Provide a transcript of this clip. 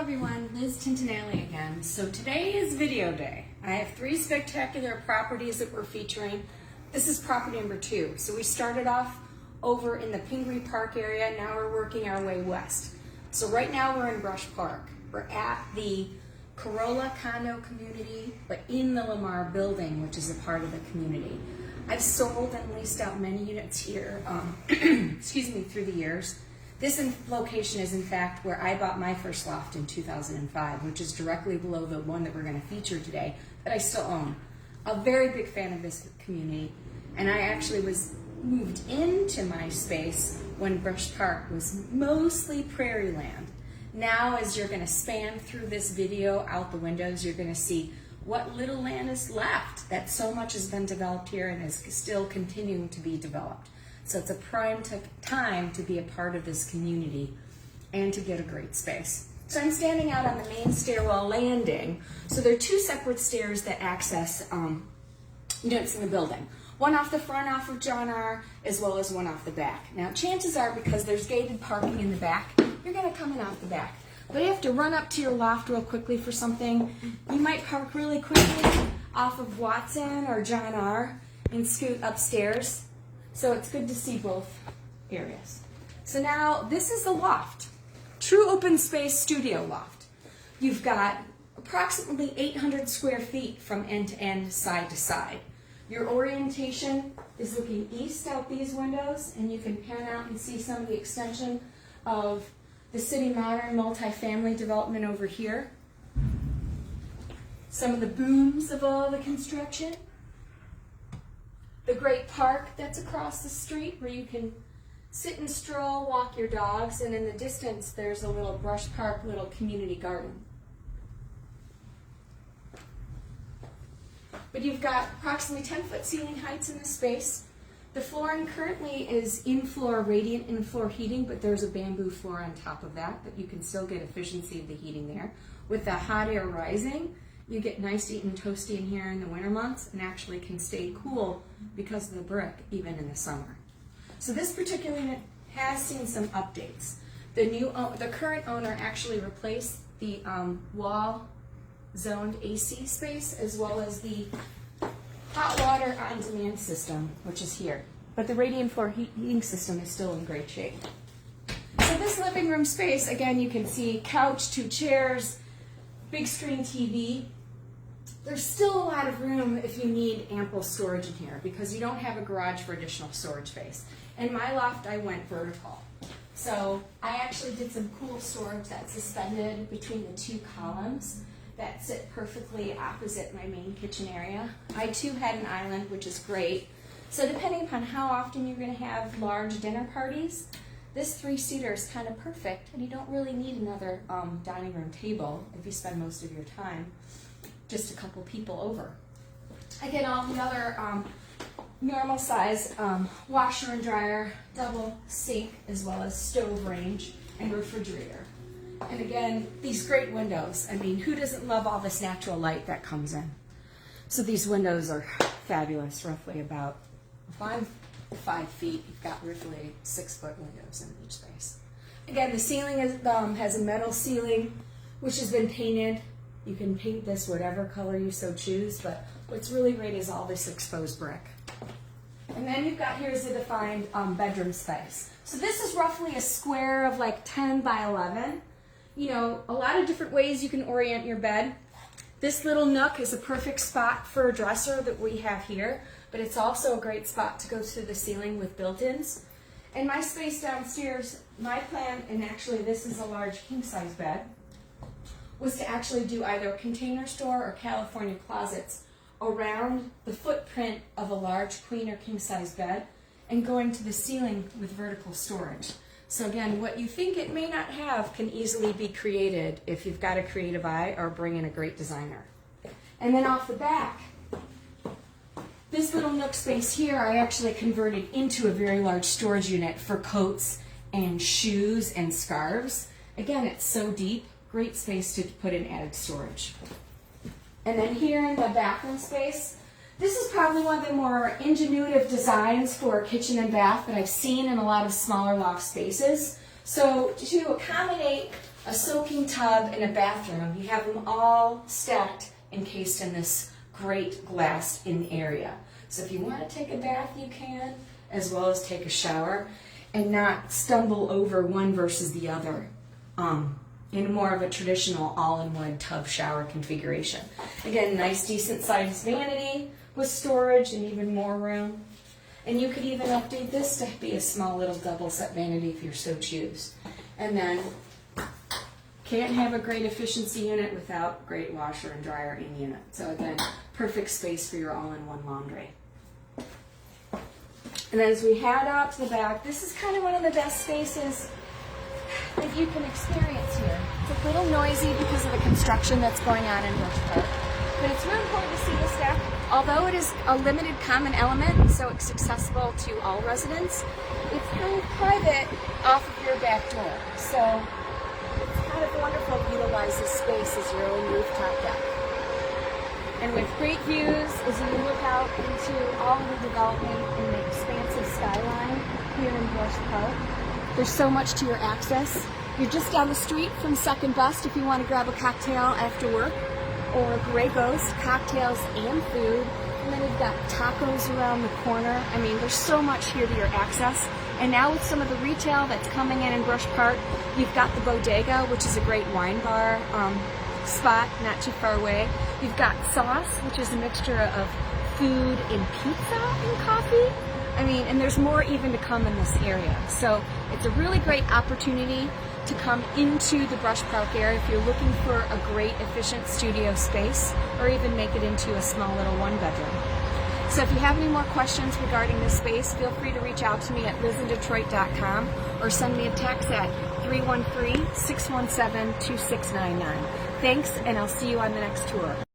everyone, Liz Tintinelli again. So today is video day. I have 3 spectacular properties that we're featuring. This is property number 2. So we started off over in the Pingree Park area. Now we're working our way west. So right now we're in Brush Park. We're at the Corolla condo community, but in the Lamar building, which is a part of the community. I've sold and leased out many units here, excuse me, through the years. This location is in fact where I bought my first loft in 2005, which is directly below the one that we're going to feature today that I still own. A very big fan of this community, and I actually was moved into my space when Brush Park was mostly prairie land. Now, as you're going to span through this video out the windows, you're going to see what little land is left, that so much has been developed here and is still continuing to be developed. So it's a prime time to be a part of this community and to get a great space. So I'm standing out on the main stairwell landing. So there are 2 separate stairs that access units in the building. One off the front off of John R, as well as one off the back. Now chances are, because there's gated parking in the back, you're gonna come in off the back. But you have to run up to your loft real quickly for something. You might park really quickly off of Watson or John R and scoot upstairs. So it's good to see both areas. So now this is the loft, true open space studio loft. You've got approximately 800 square feet from end to end, side to side. Your orientation is looking east out these windows, and you can pan out and see some of the extension of the city modern multifamily development over here. Some of the booms of all the construction. The great park that's across the street where you can sit and stroll, walk your dogs, and in the distance there's a little Brush Park little community garden. But you've got approximately 10-foot ceiling heights in this space. The flooring currently is in-floor radiant in-floor heating, but there's a bamboo floor on top of that you can still get efficiency of the heating there. With the hot air rising, you get nice and toasty in here in the winter months and actually can stay cool because of the brick even in the summer. So this particular unit has seen some updates. The current owner actually replaced the wall zoned AC space as well as the hot water on demand system, which is here. But the radiant floor heating system is still in great shape. So this living room space, again, you can see couch, 2 chairs, big screen TV. There's still a lot of room if you need ample storage in here because you don't have a garage for additional storage space. In my loft, I went vertical. So I actually did some cool storage that's suspended between the 2 columns that sit perfectly opposite my main kitchen area. I too had an island, which is great. So depending upon how often you're going to have large dinner parties, this 3-seater is kind of perfect, and you don't really need another dining room table if you spend most of your time just a couple people over. I get all the other normal size washer and dryer, double sink, as well as stove range and refrigerator. And again, these great windows. I mean, who doesn't love all this natural light that comes in? So these windows are fabulous, roughly about 5 feet. You've got roughly 6-foot windows in each space. Again, the ceiling has a metal ceiling, which has been painted. You can paint this whatever color you so choose, but what's really great is all this exposed brick. And then you've got, here's the defined bedroom space. So this is roughly a square of like 10 by 11. You know, a lot of different ways you can orient your bed. This little nook is a perfect spot for a dresser that we have here, but it's also a great spot to go to the ceiling with built-ins. In my space downstairs, my plan, and actually this is a large king-size bed, was to actually do either a container store or California closets around the footprint of a large queen or king-size bed and going to the ceiling with vertical storage. So again, what you think it may not have can easily be created if you've got a creative eye or bring in a great designer. And then off the back, this little nook space here I actually converted into a very large storage unit for coats and shoes and scarves. Again, it's so deep. Great space to put in added storage. And then here in the bathroom space, this is probably one of the more ingenuitive designs for a kitchen and bath that I've seen in a lot of smaller loft spaces. So to accommodate a soaking tub, and a bathroom. You have them all stacked, encased in this great glass-in area. So if you want to take a bath, you can, as well as take a shower, and not stumble over one versus the other in more of a traditional all-in-one tub shower configuration. Again, nice, decent-sized vanity with storage and even more room. And you could even update this to be a small little double-set vanity if you so choose. And then, can't have a great efficiency unit without great washer and dryer in unit. So again, perfect space for your all-in-one laundry. And then as we head out to the back, this is kind of one of the best spaces that you can experience here. It's a little noisy because of the construction that's going on in Bush Park, but it's really important to see this deck. Although it is a limited common element, so it's accessible to all residents, it's kind of private off of your back door. So it's kind of wonderful to utilize this space as your own rooftop deck. And with great views as you look out into all of the development and the expansive skyline here in Bush Park. There's so much to your access. You're just down the street from Second Best if you want to grab a cocktail after work, or Grey Ghost, cocktails and food. And then you've got tacos around the corner. I mean, there's so much here to your access. And now with some of the retail that's coming in Brush Park, you've got the Bodega, which is a great wine bar spot not too far away. You've got Sauce, which is a mixture of food and pizza and coffee. I mean, and there's more even to come in this area. So it's a really great opportunity to come into the Brush Park area if you're looking for a great, efficient studio space, or even make it into a small little one-bedroom. So if you have any more questions regarding this space, feel free to reach out to me at lizindetroit.com or send me a text at 313-617-2699. Thanks, and I'll see you on the next tour.